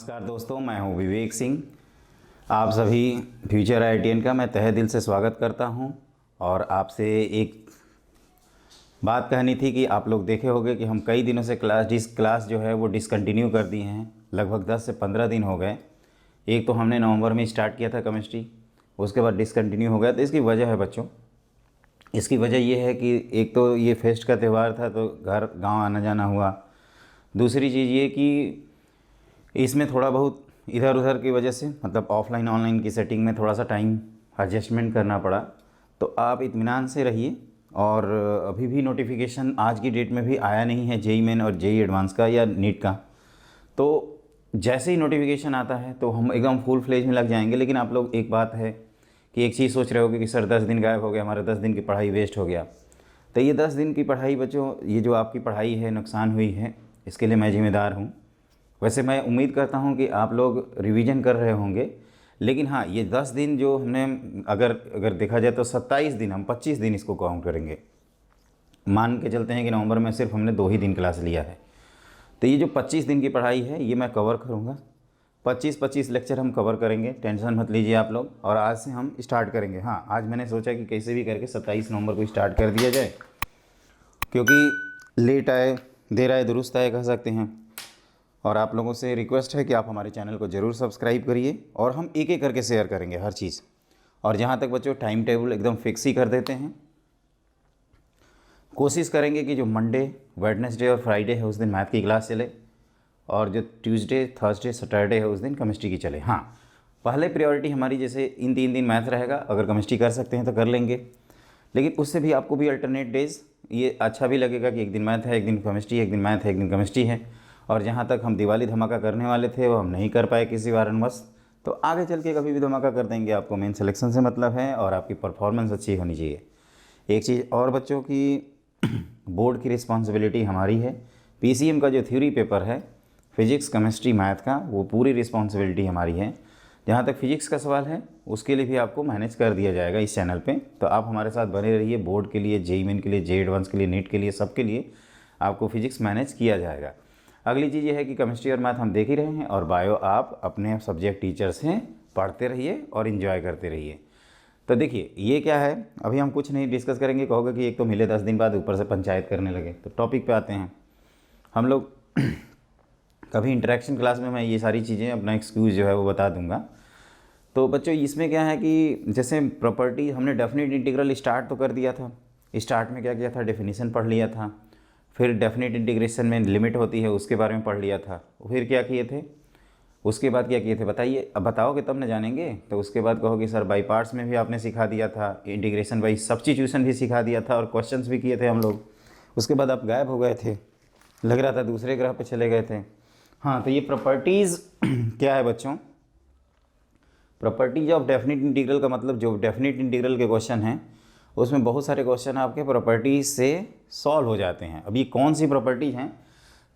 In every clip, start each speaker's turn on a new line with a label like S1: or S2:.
S1: नमस्कार दोस्तों, मैं हूं विवेक सिंह। आप सभी फ्यूचर आईटीएन का मैं तहे दिल से स्वागत करता हूं। और आपसे एक बात कहनी थी कि आप लोग देखे होंगे कि हम कई दिनों से क्लास जो है वो डिसकंटिन्यू कर दी हैं। लगभग 10 से 15 दिन हो गए। एक तो हमने नवंबर में स्टार्ट किया था केमिस्ट्री, उसके बाद डिसकंटिन्यू हो गया। तो इसकी वजह है बच्चों, इसकी वजह ये है कि एक तो ये फेस्ट का त्यौहार था तो घर गाँव आना जाना हुआ। दूसरी चीज़ ये कि इसमें थोड़ा बहुत इधर उधर की वजह से, मतलब ऑफलाइन ऑनलाइन की सेटिंग में थोड़ा सा टाइम एडजस्टमेंट करना पड़ा। तो आप इत्मीनान से रहिए। और अभी भी नोटिफिकेशन आज की डेट में भी आया नहीं है जेई मेन और जेई एडवांस का या नीट का। तो जैसे ही नोटिफिकेशन आता है तो हम एकदम फुल फ्लेज में लग जाएंगे। लेकिन आप लोग एक बात है कि एक चीज़ सोच रहे होगे कि सर 10 दिन गायब हो गया, हमारे 10 दिन की पढ़ाई वेस्ट हो गया। तो ये 10 दिन की पढ़ाई बच्चों, ये जो आपकी पढ़ाई है नुकसान हुई है, इसके लिए मैं जिम्मेदार हूँ। वैसे मैं उम्मीद करता हूँ कि आप लोग रिवीजन कर रहे होंगे। लेकिन हाँ, ये 10 दिन जो हमने अगर देखा जाए तो 27 दिन, हम 25 दिन इसको काउंट करेंगे। मान के चलते हैं कि नवंबर में सिर्फ हमने 2 ही दिन क्लास लिया है। तो ये जो 25 दिन की पढ़ाई है ये मैं कवर करूँगा। 25 लेक्चर हम कवर करेंगे, टेंशन मत लीजिए आप लोग। और आज से हम स्टार्ट करेंगे। हाँ, आज मैंने सोचा कि कैसे भी करके 27 नवंबर को स्टार्ट कर दिया जाए, क्योंकि लेट आए देर आए दुरुस्त आए कह सकते हैं। और आप लोगों से रिक्वेस्ट है कि आप हमारे चैनल को ज़रूर सब्सक्राइब करिए और हम एक एक करके शेयर करेंगे हर चीज़। और जहाँ तक बच्चों टाइम टेबल एकदम फिक्स ही कर देते हैं। कोशिश करेंगे कि जो मंडे, वेडनेसडे और फ्राइडे है उस दिन मैथ की क्लास चले, और जो ट्यूसडे, थर्सडे, सैटरडे है उस दिन केमिस्ट्री की चले। हाँ, पहले प्रायोरिटी हमारी जैसे इन 3 दिन मैथ रहेगा, अगर केमिस्ट्री कर सकते हैं तो कर लेंगे। लेकिन उससे भी आपको भी अल्टरनेट डेज ये अच्छा भी लगेगा कि एक दिन मैथ है, एक दिन केमिस्ट्री है, एक दिन मैथ है, एक दिन केमिस्ट्री है। और जहाँ तक हम दिवाली धमाका करने वाले थे वो हम नहीं कर पाए किसी कारणवश। तो आगे चल के कभी भी धमाका कर देंगे। आपको मेन सिलेक्शन से मतलब है और आपकी परफॉर्मेंस अच्छी होनी चाहिए। एक चीज़ और बच्चों की बोर्ड की रिस्पॉन्सिबिलिटी हमारी है। पीसीएम का जो थ्योरी पेपर है फिजिक्स, केमिस्ट्री, मैथ का, वो पूरी रिस्पॉन्सिबिलिटी हमारी है। जहाँ तक फिजिक्स का सवाल है उसके लिए भी आपको मैनेज कर दिया जाएगा इस चैनल पे। तो आप हमारे साथ बने रहिए। बोर्ड के लिए, जेईई मेन के लिए, जेईई एडवांस के लिए, नीट के लिए, सबके लिए आपको फिजिक्स मैनेज किया जाएगा। अगली चीज़ ये है कि केमिस्ट्री और मैथ हम देख ही रहे हैं, और बायो आप अपने सब्जेक्ट टीचर से पढ़ते रहिए और इन्जॉय करते रहिए। तो देखिए ये क्या है, अभी हम कुछ नहीं डिस्कस करेंगे। कहोगे कि एक तो मिले 10 दिन बाद, ऊपर से पंचायत करने लगे। तो टॉपिक पे आते हैं हम लोग। कभी इंटरेक्शन क्लास में मैं ये सारी चीज़ें अपना एक्सक्यूज़ जो है वो बता दूंगा। तो बच्चों इसमें क्या है कि जैसे प्रॉपर्टी हमने डेफिनेट इंटीग्रल स्टार्ट तो कर दिया था। स्टार्ट में क्या किया था, डेफिनेशन पढ़ लिया था। फिर डेफिनेट इंटीग्रेशन में लिमिट होती है उसके बारे में पढ़ लिया था। फिर क्या किए थे, उसके बाद क्या किए थे बताइए। अब बताओगे तब न जानेंगे। तो उसके बाद कहोगे सर बाई पार्ट्स में भी आपने सिखा दिया था, इंटीग्रेशन बाई सब्स्टिट्यूशन भी सिखा दिया था, और क्वेश्चंस भी किए थे हम लोग। उसके बाद आप गायब हो गए थे, लग रहा था दूसरे ग्रह पे चले गए थे। हाँ, तो ये प्रॉपर्टीज़ क्या है बच्चों, प्रॉपर्टीज ऑफ डेफिनेट इंटीग्रल का मतलब जो डेफिनेट इंटीग्रल के क्वेश्चन हैं उसमें बहुत सारे क्वेश्चन आपके प्रॉपर्टीज से सॉल्व हो जाते हैं। अब ये कौन सी प्रॉपर्टीज हैं,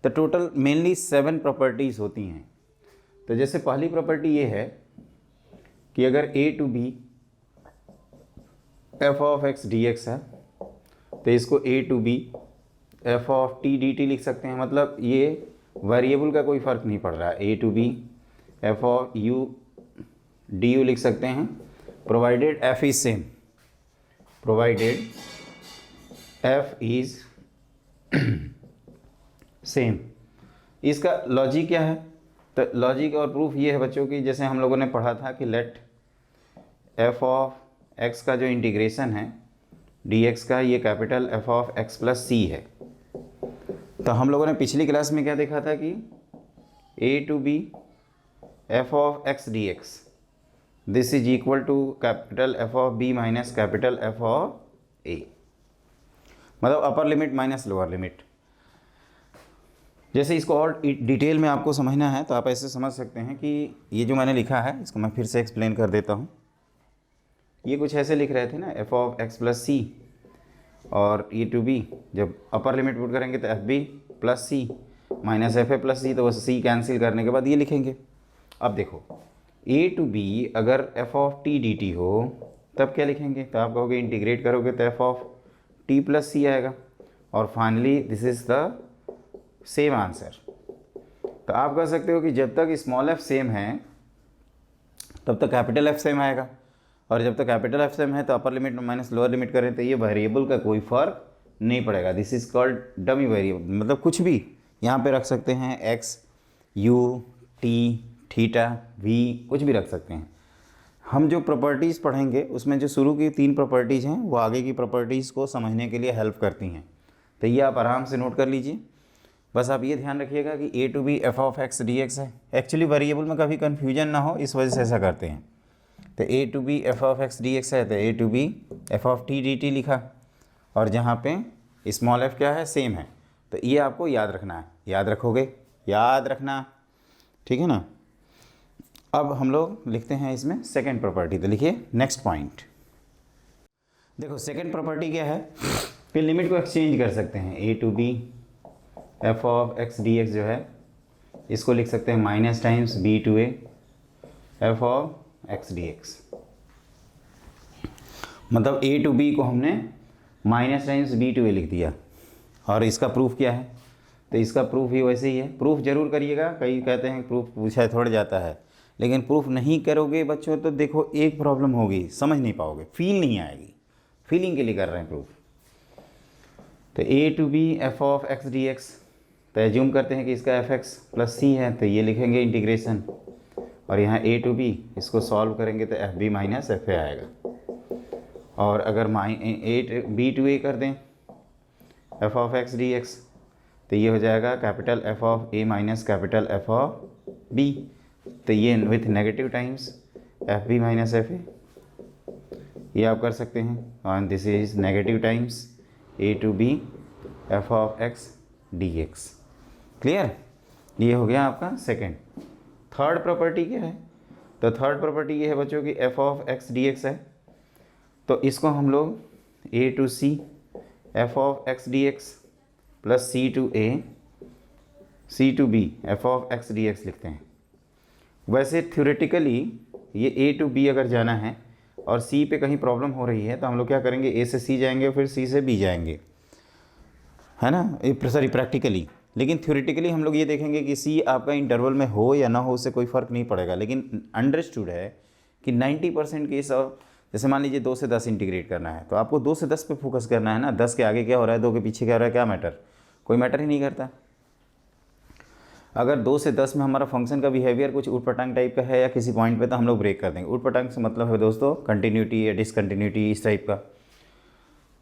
S1: तो टोटल मेनली 7 प्रॉपर्टीज़ होती हैं। तो जैसे पहली प्रॉपर्टी ये है कि अगर a to b f of x dx है तो इसको a to b f of t dt लिख सकते हैं। मतलब ये वेरिएबल का कोई फ़र्क नहीं पड़ रहा है। a to b f of u du लिख सकते हैं, provided f is same, provided f is same. इसका लॉजिक क्या है, तो लॉजिक और प्रूफ ये है बच्चों की, जैसे हम लोगों ने पढ़ा था कि लेट f ऑफ x का जो इंटीग्रेशन है dx का, ये capital f of x plus c है। तो हम लोगों ने पिछली क्लास में क्या देखा था कि a to b f of x dx this is equal to capital F of b minus capital F of a, मतलब upper limit minus lower limit. जैसे इसको और डिटेल में आपको समझना है तो आप ऐसे समझ सकते हैं कि ये जो मैंने लिखा है इसको मैं फिर से एक्सप्लेन कर देता हूँ। ये कुछ ऐसे लिख रहे थे ना, f of x plus c, और e टू b जब अपर लिमिट पुट करेंगे तो F B plus C minus F A plus C, तो बस c कैंसिल करने के बाद ये लिखेंगे। अब देखो a टू b अगर f ऑफ t dt हो तब क्या लिखेंगे, तो आप कहोगे इंटीग्रेट करोगे तो f ऑफ t प्लस सी आएगा। और finally this is the same answer. तो आप कह सकते हो कि जब तक स्मॉल एफ सेम है तब तक कैपिटल एफ सेम आएगा, और जब तक कैपिटल एफ सेम है तो upper limit minus lower limit करें तो ये वेरिएबल का कोई फ़र्क नहीं पड़ेगा। This is called dummy variable, मतलब कुछ भी यहाँ पे रख सकते हैं, X, U, T, theta, V, कुछ भी रख सकते हैं। हम जो प्रॉपर्टीज़ पढ़ेंगे उसमें जो शुरू की 3 प्रॉपर्टीज़ हैं वो आगे की प्रॉपर्टीज़ को समझने के लिए हेल्प करती हैं, तो ये आप आराम से नोट कर लीजिए। बस आप ये ध्यान रखिएगा कि a to B F of x D x है। एक्चुअली वेरिएबल में कभी कन्फ्यूजन ना हो, इस वजह से ऐसा करते हैं। तो a to B F of x D x है, तो a to B F of t d t लिखा, और जहाँ पे स्मॉल एफ क्या है, सेम है। तो ये आपको याद रखना है, याद रखोगे, याद रखना, ठीक है ना। अब हम लोग लिखते हैं इसमें सेकंड प्रॉपर्टी, तो लिखिए नेक्स्ट पॉइंट। देखो सेकंड प्रॉपर्टी क्या है, फिर लिमिट को एक्सचेंज कर सकते हैं। A to B F of x D x जो है इसको लिख सकते हैं minus times b to a f of x D x. मतलब ए टू बी को हमने minus times b to a लिख दिया, और इसका प्रूफ क्या है, तो इसका प्रूफ ही वैसे ही है। प्रूफ जरूर करिएगा, कई कहते हैं प्रूफ पूछा थोड़ा जाता है, लेकिन प्रूफ नहीं करोगे बच्चों तो देखो एक प्रॉब्लम होगी, समझ नहीं पाओगे, फील नहीं आएगी। फीलिंग के लिए कर रहे हैं प्रूफ। तो a to B F of x D x, तो एज्यूम करते हैं कि इसका एफ एक्स प्लस सी है, तो ये लिखेंगे इंटीग्रेशन, और यहाँ ए टू बी इसको सॉल्व करेंगे तो F B minus F A आएगा। और अगर बी टू ए कर दें F of x D x, तो ये हो जाएगा capital F of A minus capital F of B, तो ये with negative times F B minus F A, ये आप कर सकते हैं। और this is negative times A to B F of x D x. Clear, ये हो गया आपका सेकेंड। थर्ड प्रॉपर्टी क्या है, तो थर्ड प्रॉपर्टी ये है बच्चों की f of x D x है, तो इसको हम लोग a to c f of x D x plus c to a c to B F of x D x लिखते हैं। वैसे थ्योरेटिकली ये ए टू बी अगर जाना है और सी पे कहीं प्रॉब्लम हो रही है तो हम लोग क्या करेंगे, ए से सी जाएंगे फिर सी से बी जाएंगे, है ना, सॉरी प्रैक्टिकली। लेकिन थ्योरेटिकली हम लोग ये देखेंगे कि सी आपका इंटरवल में हो या ना हो उससे कोई फ़र्क नहीं पड़ेगा। लेकिन अंडरस्टूड है कि 90% केस ऑफ, जैसे मान लीजिए 2 से 10 इंटीग्रेट करना है तो आपको 2 से 10 पे फोकस करना है ना, 10 के आगे क्या हो रहा है, 2 के पीछे क्या हो रहा है, क्या मैटर, कोई मैटर ही नहीं करता। अगर 2 से 10 में हमारा फंक्शन का बिहेवियर कुछ उटपटांग टाइप का है या किसी पॉइंट पे, तो हम लोग ब्रेक कर देंगे। उटपटांग से मतलब है दोस्तों कंटिन्यूटी या डिसकंटिन्यूटी, इस टाइप का।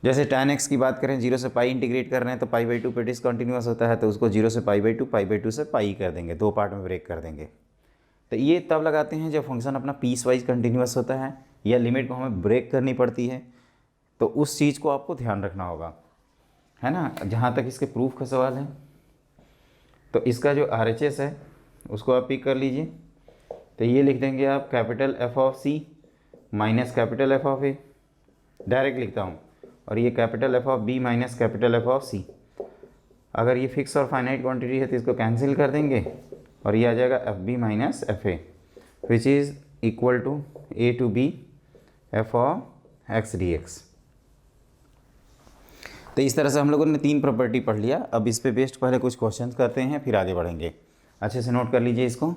S1: जैसे tan x की बात करें, 0 से पाई इंटीग्रेट कर रहे हैं तो π/2 पे डिसकंटिन्यूअस होता है, तो उसको 0 से π/2 से पाई कर देंगे, 2 पार्ट में ब्रेक कर देंगे। तो ये तब लगाते हैं जब फंक्शन अपना पीस वाइज कंटिन्यूअस होता है या लिमिट को हमें ब्रेक करनी पड़ती है, तो उस चीज़ को आपको ध्यान रखना होगा, है ना। जहाँ तक इसके प्रूफ का सवाल है, तो इसका जो RHS है उसको आप पिक कर लीजिए। तो ये लिख देंगे आप capital F of c minus capital F of a, direct लिखता हूँ, और ये capital F of b minus capital F of c. अगर ये फिक्स और फाइनाइट क्वांटिटी है तो इसको कैंसिल कर देंगे और ये आ जाएगा F B minus F A, which is equal to A to B F of x D x. तो इस तरह से हम लोगों ने 3 प्रॉपर्टी पढ़ लिया। अब इस पे बेस्ड पहले कुछ क्वेश्चन करते हैं, फिर आगे बढ़ेंगे। अच्छे से नोट कर लीजिए इसको।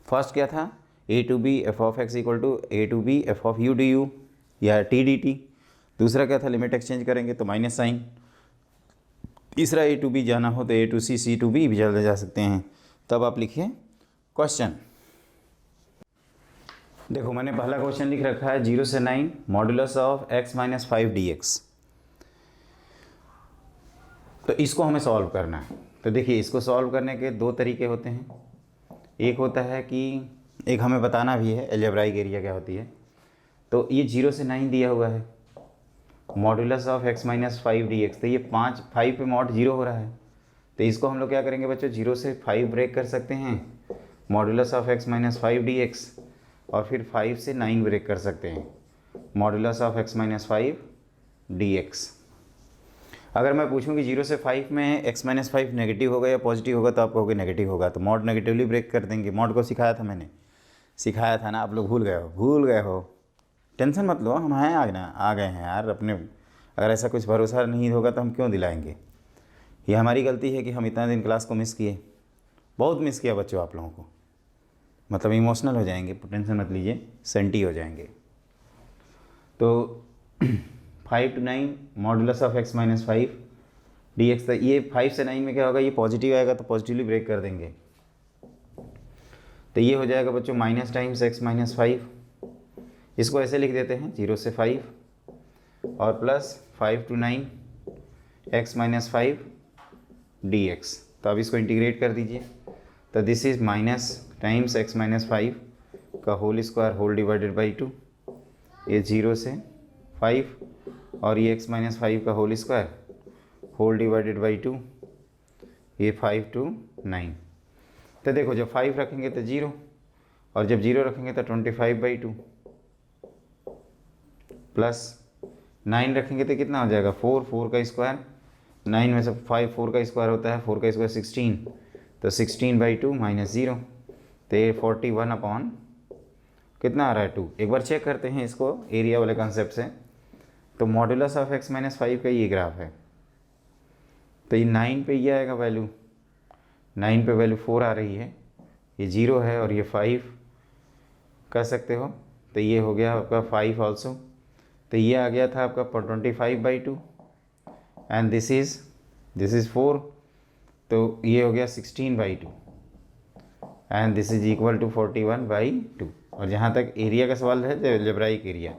S1: फर्स्ट क्या था, a to B F of x equal to A to B F of u d u या टी डी टी। दूसरा क्या था, लिमिट एक्सचेंज करेंगे तो माइनस साइन। तीसरा ए टू बी जाना हो तो a to C to B भी जा सकते हैं। तब आप लिखिए क्वेश्चन। देखो मैंने पहला क्वेश्चन लिख रखा है 0 से 9 modulus of x minus 5 dx। तो इसको हमें सॉल्व करना है। तो देखिए इसको सॉल्व करने के 2 तरीके होते हैं। एक होता है कि एक हमें बताना भी है अलजेब्राइक एरिया क्या होती है। तो ये 0 से 9 दिया हुआ है, modulus of x minus 5 dx। तो ये 5 पे मॉड 0 हो रहा है, तो इसको हम लोग क्या करेंगे बच्चों, 0 से 5 ब्रेक कर सकते हैं, modulus of x minus 5 dx, और फिर 5 से 9 ब्रेक कर सकते हैं, modulus of x minus 5 dx। अगर मैं पूछूं कि 0 से 5 में x माइनस 5 नेगेटिव होगा या पॉजिटिव होगा, तो आप कहोगे नेगेटिव होगा, तो मॉड नेगेटिवली ब्रेक कर देंगे। मॉड को सिखाया था मैंने, सिखाया था ना, आप लोग भूल गए हो। टेंशन मत लो, हम हैं आ गए हैं यार अपने। अगर ऐसा कुछ भरोसा नहीं होगा तो हम क्यों दिलाएंगे। ये हमारी गलती है कि हम इतना दिन क्लास को मिस किए, बहुत मिस किया बच्चों आप लोगों को, मतलब इमोशनल हो जाएंगे, टेंशन मत लीजिए, सेंटी हो जाएंगे। तो 5 to 9 modulus of x minus 5 D x, ये 5 से 9 में क्या होगा, ये पॉजिटिव आएगा तो पॉजिटिवली ब्रेक कर देंगे, तो ये हो जाएगा बच्चों माइनस टाइम्स x माइनस 5। इसको ऐसे लिख देते हैं 0 से 5 और plus 5 to 9 x minus 5 D x. तो अब इसको इंटीग्रेट कर दीजिए, तो this is minus times x minus 5 का whole square whole divided by 2, ये 0 से 5 और ये x माइनस 5 का whole square whole divided by 2, ये 5 to 9। तो देखो जब 5 रखेंगे तो 0 और जब 0 रखेंगे तो 25/2 प्लस 9 रखेंगे तो कितना हो जाएगा 4, 4 का स्क्वायर, 9 में से 5 4 का स्क्वायर होता है, 4 का स्क्वायर 16, तो 16/2 माइनस 0, तो ये 41 अपॉन कितना आ रहा है 2। एक बार चेक करते हैं इसको एरिया वाले कंसेप्ट से। तो मॉडुलस ऑफ x माइनस 5 का ये ग्राफ है, तो ये 9 पे ये आएगा वैल्यू, 9 पे वैल्यू 4 आ रही है, ये 0 है और ये 5 कह सकते हो, तो ये हो गया आपका 5 ऑल्सो, तो ये आ गया था आपका 25/2 एंड दिस इज़ 4, तो ये हो गया 16/2 and this is equal to 41/2। और जहाँ तक एरिया का सवाल है, जो एल्जेब्राइक एरिया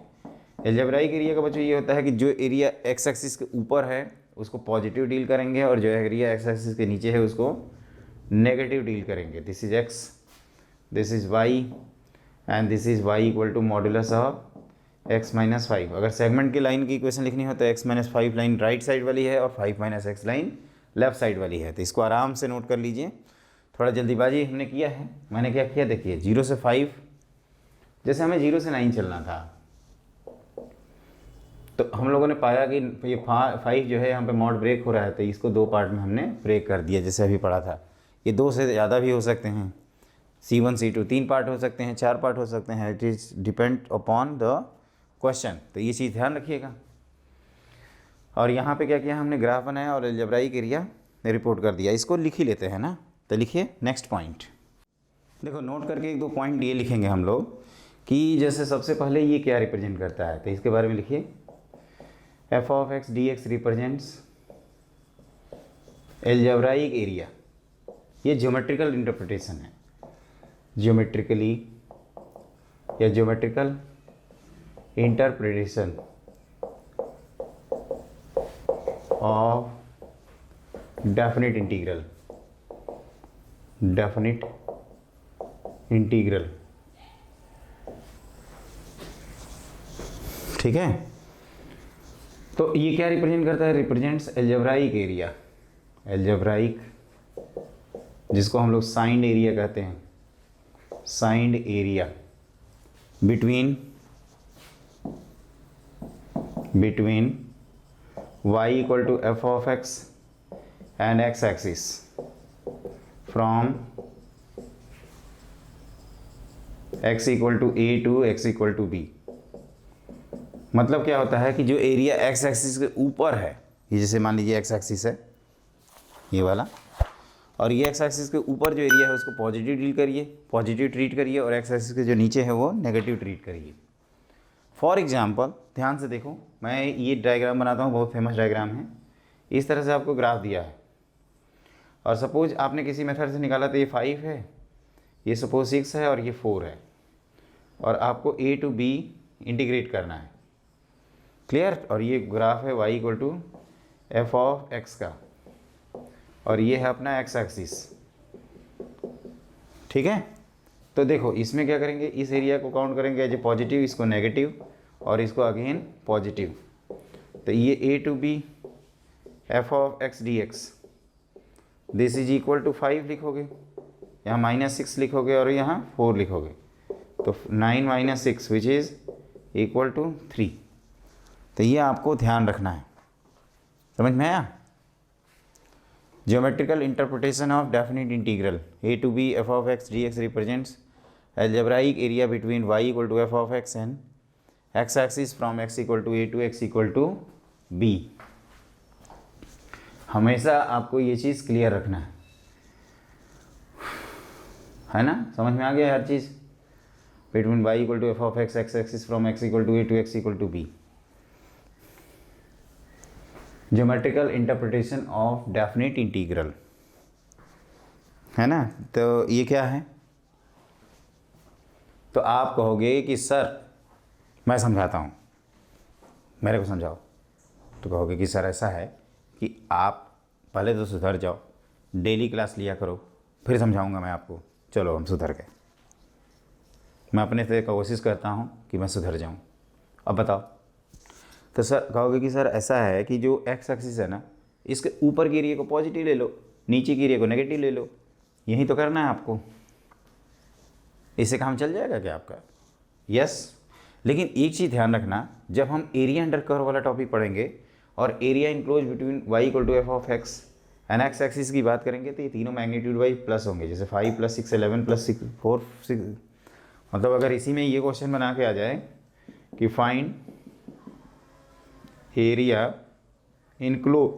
S1: का बच्चों ये होता है कि जो एरिया एक्स एक्सिस के ऊपर है उसको पॉजिटिव डील करेंगे और जो एरिया एक्स एक्सिस के नीचे है उसको नेगेटिव डील करेंगे। This is x, this is y and this is y equal to modulus of x minus 5। अगर सेगमेंट की लाइन की इक्वेशन लिखनी हो तो x minus 5 line right side वाली है और 5 minus x line left side वाली है, तो इसको आराम से नोट कर लीजिए। थोड़ा जल्दीबाजी हमने किया है, मैंने क्या किया देखिए, 0 से 5, जैसे हमें 0 से 9 चलना था, तो हम लोगों ने पाया कि ये 5 जो है यहाँ पे मॉड ब्रेक हो रहा है, तो इसको 2 पार्ट में हमने ब्रेक कर दिया, जैसे अभी पढ़ा था। ये 2 से ज़्यादा भी हो सकते हैं, C1 C2 3 पार्ट हो सकते हैं, 4 पार्ट हो सकते हैं, it is depend upon the question, तो ये चीज़ ध्यान रखिएगा। और यहाँ पे क्या किया हमने, ग्राफ बनाया और अलजेब्राइक एरिया रिपोर्ट कर दिया। इसको लिख ही लेते हैं ना, तो लिखिए नेक्स्ट पॉइंट। देखो नोट करके 1-2 पॉइंट ये लिखेंगे हम लोग कि जैसे सबसे पहले ये क्या रिप्रेजेंट करता है, तो इसके बारे में लिखिए f of x dx represents algebraic area. ये ज्योमेट्रिकल इंटरप्रिटेशन है, ज्योमेट्रिकली या geometrical interpretation of definite integral, ठीक है। तो ये क्या रिप्रेजेंट करता है, रिप्रेजेंट्स एल्जेब्राइक एरिया, एल्जेब्राइक जिसको हम लोग साइंड एरिया कहते हैं, signed area between y equal to f of x and x axis from x equal to a to x equal to b। मतलब क्या होता है कि जो एरिया x एक्सिस के ऊपर है, ये जैसे मान लीजिए x एक्सिस है ये वाला, और ये x एक्सिस के ऊपर जो एरिया है उसको पॉजिटिव डील करिए, पॉजिटिव ट्रीट करिए, और x एक्सिस के जो नीचे है वो नेगेटिव ट्रीट करिए। फॉर एग्जांपल ध्यान से देखो, मैं ये डायग्राम बनाता हूँ, बहुत फेमस डायग्राम है। इस तरह से आपको ग्राफ दिया है और सपोज आपने किसी मेथड से निकाला तो ये 5 है, ये सपोज 6 है और ये 4 है, और आपको a टू b इंटीग्रेट करना है, क्लियर। और ये ग्राफ है y equal to f of x का, और ये है अपना x एक्सिस, ठीक है। तो देखो इसमें क्या करेंगे, इस एरिया को काउंट करेंगे एज ए पॉजिटिव, इसको नेगेटिव और इसको अगेन पॉजिटिव। तो ये a to b f of x dx, this is equal to 5 लिखोगे, यहाँ -6 लिखोगे और यहाँ 4 लिखोगे, तो 9 - 6 विच इज़ इक्वल टू 3। तो ये आपको ध्यान रखना है, समझ में आया। Geometrical interpretation of definite integral a to b f of x dx represents algebraic area between y equal to f of x and x axis from x equal to a to x equal to b। हमेशा आपको ये चीज़ clear रखना है। है ना, समझ में आ गया हर चीज़। Between y equal to F of x x axis from x equal to a to x equal to b। Geometrical interpretation of definite integral, है ना। तो ये क्या है, तो आप कहोगे कि सर मैं समझाता हूँ, मेरे को समझाओ। तो कहोगे कि सर ऐसा है कि आप पहले तो सुधर जाओ, डेली क्लास लिया करो, फिर समझाऊंगा मैं आपको। चलो हम सुधर गए, मैं अपने से कोशिश करता हूँ कि मैं सुधर जाऊँ। अब बताओ। तो सर कहोगे कि सर ऐसा है कि जो एक्स एक्सिस है ना, इसके ऊपर की एरिया को पॉजिटिव ले लो, नीचे की एरिया को नेगेटिव ले लो, यही तो करना है आपको। इससे काम चल जाएगा क्या आपका? यस। लेकिन एक चीज़ ध्यान रखना, जब हम एरिया अंडर कर्व वाला टॉपिक पढ़ेंगे और area enclose between y equal to F of X and X axis की बात करेंगे, तो ये तीनों मैग्नीट्यूड वाई प्लस होंगे। जैसे 5 + 6 11 + 6 4 6, मतलब अगर इसी में ये क्वेश्चन बना के आ जाए कि find area enclose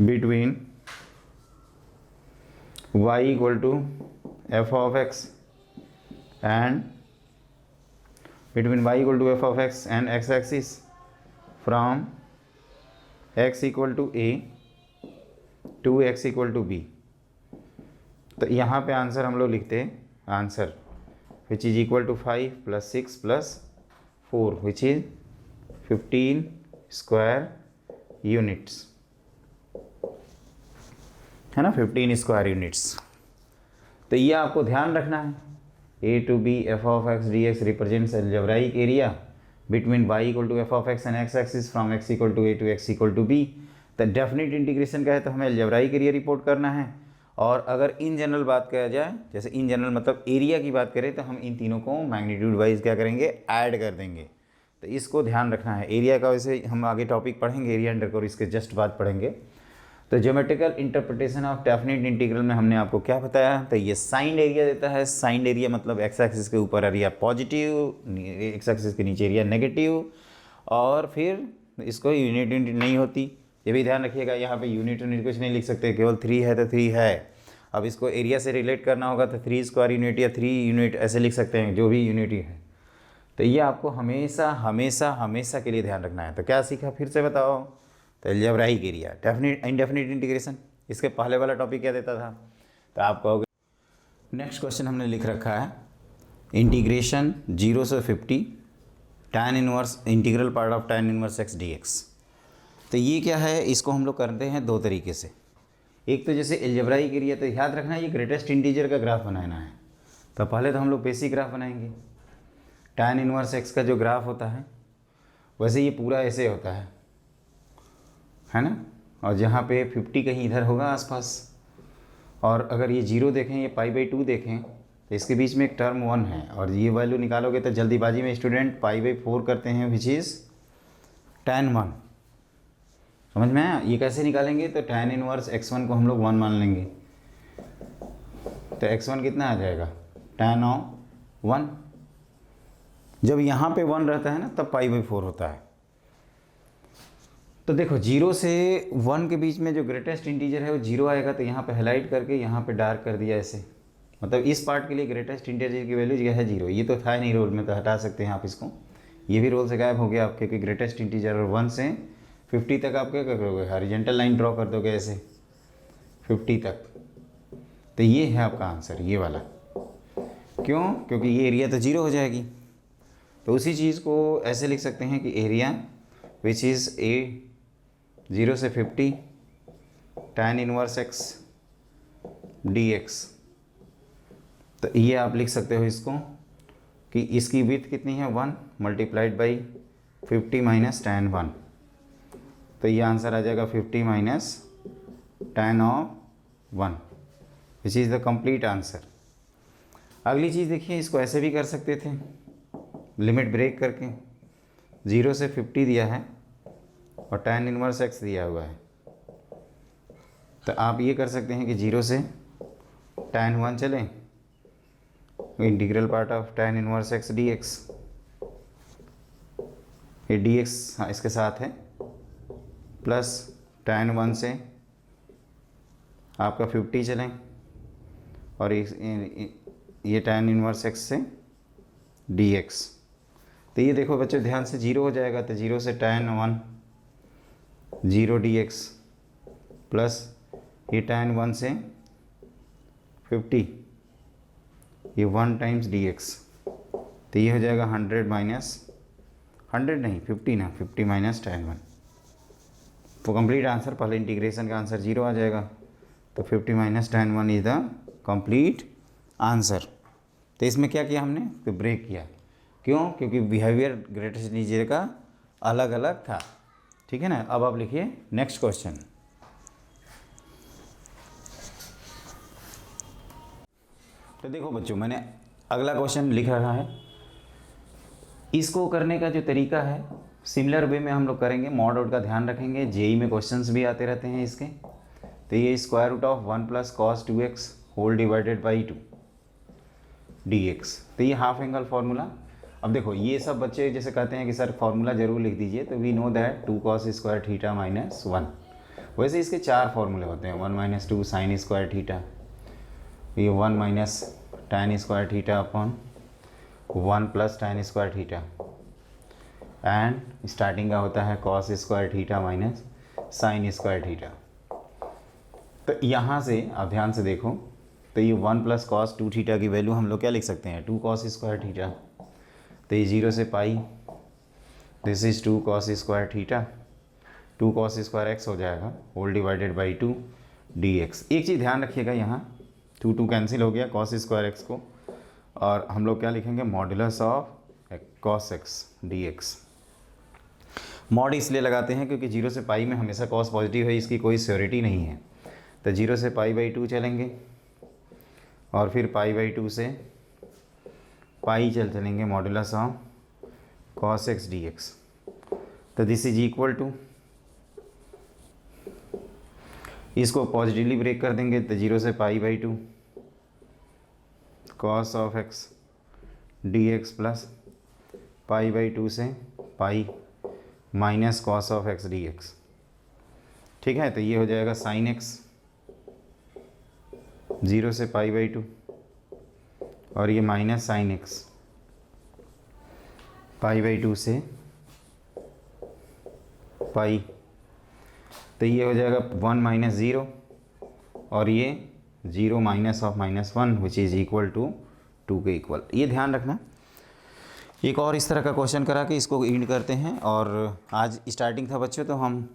S1: between y equal to F of X and between y equal to F of X and X axis from x equal to a to x equal to b। तो यहाँ पे answer हम लोग लिखते हैं, answer which is equal to 5 + 6 + 4 which is 15 square units, है ना, 15 square units. तो ये आपको ध्यान रखना है, a to b f of x dx represents algebraic area between y equal to F of X and X axis from x equal to a to x equal to b। तो definite integration का है तो हमें algebraic area report करना है। और अगर in general बात किया जाए, जैसे इन जनरल मतलब एरिया की बात करें, तो हम इन तीनों को मैग्नीट्यूड वाइज क्या करेंगे, ऐड कर देंगे। तो इसको ध्यान रखना है। एरिया का वैसे हम आगे टॉपिक पढ़ेंगे, एरिया अंडर कर्व, इसके जस्ट बाद पढ़ेंगे। तो geometrical interpretation of definite integral में हमने आपको क्या बताया, तो ये साइंड एरिया देता है। साइंड एरिया मतलब एक्स एक्सिस के ऊपर एरिया पॉजिटिव, एक्स एक्सिस के नीचे एरिया नेगेटिव, और फिर इसको यूनिट नहीं होती, ये भी ध्यान रखिएगा। यहाँ पे यूनिट कुछ नहीं लिख सकते, केवल 3 है तो 3 है। अब इसको एरिया से रिलेट करना होगा तो 3 स्क्वायर यूनिट या 3 यूनिट ऐसे लिख सकते हैं, जो भी यूनिट है। तो ये आपको हमेशा हमेशा हमेशा के लिए ध्यान रखना है। तो क्या सीखा, फिर से बताओ। तो algebraic area, definite indefinite integration, इसके पहले वाला टॉपिक क्या देता था, तो आप कहोगे। नेक्स्ट क्वेश्चन हमने लिख रखा है इंटीग्रेशन 0 से 50 tan inverse integral part of tan inverse x dx। तो ये क्या है, इसको हम लोग करते हैं दो तरीके से। एक तो जैसे अलजेब्राइक एरिया, तो याद रखना ये ग्रेटेस्ट इंटीजर का ग्राफ बनाना है। तो पहले तो हम लोग बेसिक ग्राफ बनाएंगे। tan इनवर्स x का जो ग्राफ होता है, वैसे ये पूरा ऐसे होता है ना, और जहाँ पे 50 कहीं इधर होगा आसपास, और अगर ये 0 देखें, ये π/2 देखें, तो इसके बीच में एक टर्म 1 है, और ये वैल्यू निकालोगे तो जल्दीबाजी में स्टूडेंट π/4 करते हैं, विच इज़ tan 1। समझ में आया? ये कैसे निकालेंगे, तो tan इनवर्स x1 को हम लोग 1 मान लेंगे, तो x1 कितना आ जाएगा, tan ऑफ 1। जब यहाँ पे 1 रहता है ना, तब π/4 होता है। तो देखो 0 से 1 के बीच में जो ग्रेटेस्ट इंटीजर है वो 0 आएगा, तो यहाँ पे हाईलाइट करके यहाँ पे डार्क कर दिया ऐसे, मतलब इस पार्ट के लिए ग्रेटेस्ट इंटीजर की वैल्यू क्या है, 0। ये तो था नहीं रोल में, तो हटा सकते हैं आप इसको, ये भी रोल से गायब हो गया आपके, कि ग्रेटेस्ट इंटीजर, और 1 से 50 तक आप क्या करोगे, हॉरिजॉन्टल लाइन ड्रॉ कर दोगे ऐसे 50 तक। तो ये है आपका आंसर, ये वाला। क्यों? क्योंकि ये एरिया तो 0 हो जाएगी। तो उसी चीज़ को ऐसे लिख सकते हैं कि एरिया विच इज़ a 0 से 50 tan इनवर्स x dx। तो ये आप लिख सकते हो इसको कि इसकी विड्थ कितनी है, 1 मल्टीप्लाइड बाई 50 माइनस tan 1। तो ये आंसर आ जाएगा 50 minus tan of 1, which is the complete answer. अगली चीज़ देखिए, इसको ऐसे भी कर सकते थे, लिमिट ब्रेक करके। 0 से 50 दिया है और tan इनवर्स x दिया हुआ है, तो आप ये कर सकते हैं कि 0 से tan 1 चलें, integral part of tan inverse x dx, ये dx हाँ इसके साथ है, प्लस tan 1 से आपका 50 चलें, और ये tan इनवर्स x से dx। तो ये देखो बच्चों ध्यान से 0 हो जाएगा, तो 0 से tan 1 0 dx प्लस ये tan 1 से 50 ये 1 टाइम्स dx। तो ये हो जाएगा 100 माइनस 100 नहीं 50 ना, 50 माइनस tan 1। तो कंप्लीट आंसर, पहले इंटीग्रेशन का आंसर 0 आ जाएगा, तो 50 minus tan 1 is the complete answer. तो इसमें क्या किया हमने, तो ब्रेक किया। क्यों? क्योंकि बिहेवियर ग्रेटेस्ट नीचे का अलग अलग था। ठीक है ना। अब आप लिखिए नेक्स्ट क्वेश्चन। तो देखो बच्चों, मैंने अगला क्वेश्चन लिख रहा है। इसको करने का जो तरीका है सिमिलर वे में हम लोग करेंगे, मॉड आउट का ध्यान रखेंगे, जेई में क्वेश्चंस भी आते रहते हैं इसके। तो ये square root of 1 plus cos 2x whole divided by 2 dx। तो ये हाफ एंगल फार्मूला। अब देखो ये सब बच्चे जैसे कहते हैं कि सर फार्मूला जरूर लिख दीजिए, तो we know that 2 cos square theta minus 1। वैसे इसके 4 फार्मूले होते हैं, 1 माइनस 2 साइन स्क्वायर थीटा, ये 1 minus tan square theta upon 1 plus tan square theta, and starting का होता है cos square theta minus sine square theta. तो यहाँ से आप ध्यान से देखो, तो ये 1 प्लस कॉस 2 थीटा की वैल्यू हम लोग क्या लिख सकते हैं, 2 cos स्क्वायर थीटा। तो ये 0 से pi, this is 2 cos square theta, 2 cos square x हो जाएगा होल डिवाइडेड बाई 2 dx। एक चीज़ ध्यान रखिएगा, यहाँ 2 कैंसिल हो गया cos स्क्वायर x को, और हम लोग क्या लिखेंगे, modulus of cos x dx। Mod इसलिए लगाते हैं क्योंकि 0 से पाई में हमेशा cos पॉजिटिव है, इसकी कोई श्योरिटी नहीं है। तो 0 से पाई बाई 2 चलेंगे, और फिर पाई बाई 2 से पाई चलेंगे modulus of cos x dx। तो दिस इज इक्वल टू, इसको पॉजिटिवली ब्रेक कर देंगे, तो 0 से पाई by 2 cos of x dx plus pi by 2 से pi minus cos of x dx। ठीक है। तो ये हो जाएगा साइन x 0 से पाई बाई 2, और ये minus sine x pi by 2 से पाई। तो ये हो जाएगा 1 माइनस 0, और ये 0 minus of minus 1 which is equal to 2 के इक्वल। ये ध्यान रखना। एक और इस तरह का क्वेश्चन करा के इसको एंड करते हैं। और आज स्टार्टिंग था बच्चों, तो हम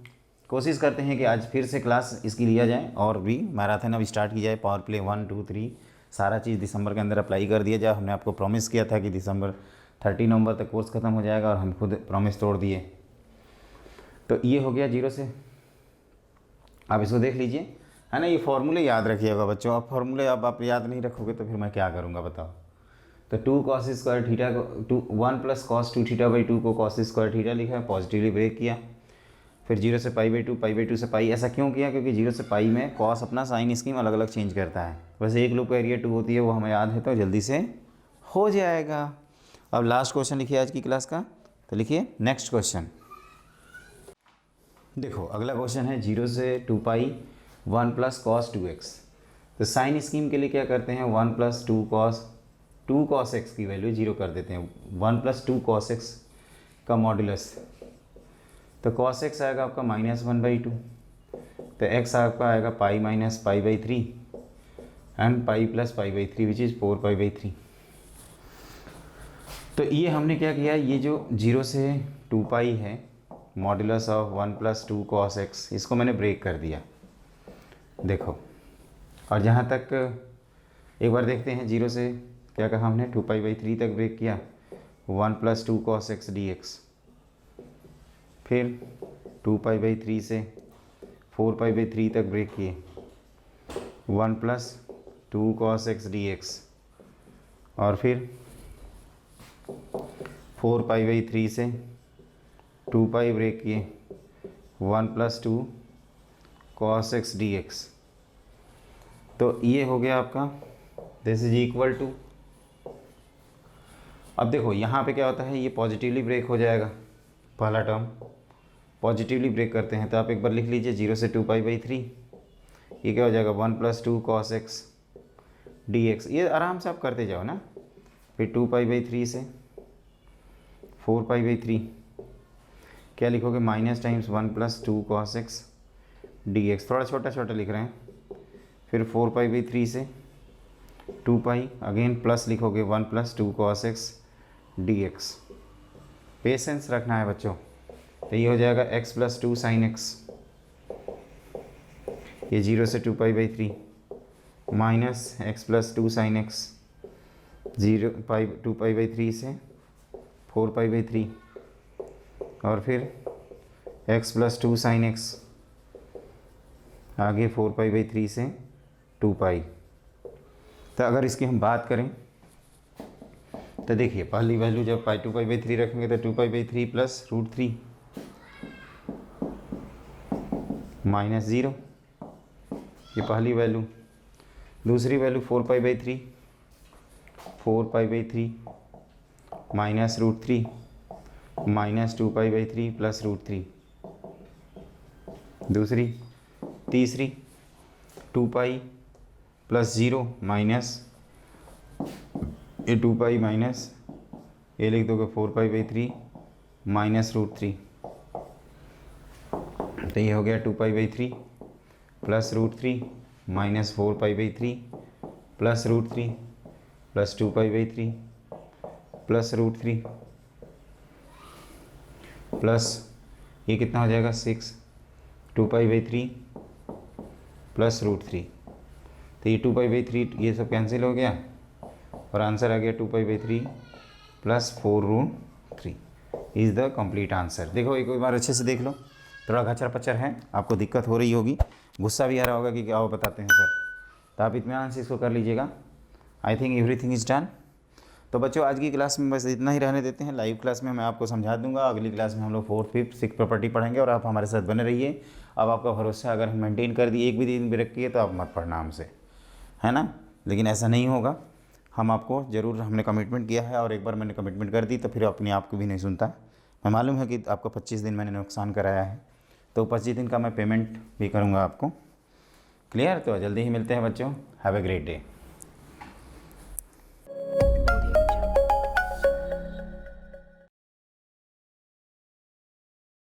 S1: कोशिश करते हैं कि आज फिर से क्लास इसकी लिया जाए, और भी मैराथन अब स्टार्ट की जाए। पावर प्ले 1 2 3 सारा चीज़ दिसंबर के अंदर अप्लाई कर दिया जाए। हमने आपको प्रॉमिस किया था कि दिसंबर 30 नवंबर तक कोर्स ख़त्म हो जाएगा, और हम खुद प्रॉमिस तोड़ दिए। तो ये हो गया 0 से। आप इसको देख लीजिए, है ना। ये फार्मूले याद रखिएगा बच्चों। अब फार्मूले अब आप याद नहीं रखोगे तो फिर मैं क्या करूँगा बताओ। तो 2 cos स्क्वायर थीटा को 1 प्लस कॉस 2 थीटा बाई 2 को cos स्क्वायर थीटा लिखा है, पॉजिटिवली ब्रेक किया। फिर 0 से पाई बाई 2 से पाई। ऐसा क्यों किया? क्योंकि 0 से पाई में कॉस अपना साइन स्कीम अलग अलग चेंज करता है। वैसे एक लूप का एरिया 2 होती है, वो हमें याद है, तो जल्दी से हो जाएगा। अब लास्ट क्वेश्चन लिखिए आज की क्लास का। तो लिखिए नेक्स्ट क्वेश्चन। देखो अगला क्वेश्चन है 0 से 2 पाई 1 प्लस कॉस 2x। तो साइन स्कीम के लिए क्या करते हैं, 1 प्लस 2 cos x की वैल्यू 0 कर देते हैं। 1 प्लस 2 cos x का मॉडुलस, तो cos x आएगा आपका -1/2, तो x आपका आएगा pi minus pi by 3 and pi plus pi by 3 which is 4π/3। तो ये हमने क्या किया, ये जो 0 से 2 पाई है modulus of 1 plus 2 cos x, इसको मैंने ब्रेक कर दिया। देखो, और जहाँ तक एक बार देखते हैं, 0 से क्या कहा हमने, 2π/3 तक ब्रेक किया, 1 प्लस 2 cos x dx। फिर 2π/3 से 4π/3 तक ब्रेक किए, 1 प्लस 2 cos x dx। और फिर 4π/3 से 2π ब्रेक किए, 1 प्लस 2 cos x dx। तो ये हो गया आपका, दिस इज इक्वल टू। अब देखो यहाँ पे क्या होता है, ये पॉजिटिवली ब्रेक हो जाएगा, पहला टर्म पॉजिटिवली ब्रेक करते हैं। तो आप एक बार लिख लीजिए 0 से 2π/3, ये क्या हो जाएगा 1 प्लस 2 cos x dx, ये आराम से आप करते जाओ ना। फिर 2π/3 से 4π/3 क्या लिखोगे, minus times 1 + 2 cos x dx, थोड़ा छोटा छोटा लिख रहे हैं। फिर 4π/3 से 2π, अगेन प्लस लिखोगे 1 + 2 cos x dx। पेशेंस रखना है बच्चों। तो ये हो जाएगा x + 2 sin x, ये 0 से 2π/3 माइनस x + 2 sin x 2π/3 से 4π/3 और फिर x + 2 sin x आगे 4π/3 से 2π। तो अगर इसकी हम बात करें तो देखिए पहली वैल्यू जब 2π/3 रखेंगे तो 2π/3 + √3 -0, ये पहली वैल्यू। दूसरी वैल्यू 4π/3 -√3 -2π/3 + √3। दूसरी, तीसरी 2π + 0 माइनस ये 2π माइनस ये लिख दोगे 4π/3 -√3। तो ये हो गया 2π/3 + √3 - 4π/3 + √3 + 2π/3 + √3 प्लस ये कितना हो जाएगा 6, 2π/3 + √3। तो ये 2π/3 ये सब कैंसिल हो गया और आंसर आ गया 2π/3 + 4√3 इज़ द कंप्लीट आंसर। देखो एक बार अच्छे से देख लो, थोड़ा खचर पचर है, आपको दिक्कत हो रही होगी, गुस्सा भी आ रहा होगा कि क्या वो बताते हैं सर, तो आप इत्मीनान से इसको कर लीजिएगा। I think everything is done. तो बच्चों आज की क्लास में बस इतना ही रहने देते हैं। लाइव क्लास में मैं आपको समझा दूंगा, अगली क्लास में हम लोग 4th, 5th, 6th प्रॉपर्टी पढ़ेंगे और आप हमारे साथ बने रहिए। अब आपका भरोसा अगर हम मेंटेन कर दिए, एक भी दिन भी रखिए तो आप मत पढ़ना हमसे, है ना, लेकिन ऐसा नहीं होगा। हम आपको ज़रूर, हमने कमिटमेंट किया है और एक बार मैंने कमिटमेंट कर दी तो फिर अपने आप को भी नहीं सुनता। मैं मालूम है कि आपको 25 दिन मैंने नुकसान कराया है, तो 25 दिन का मैं पेमेंट भी करूँगा आपको। क्लियर? तो जल्दी ही मिलते हैं बच्चों। Have a great day.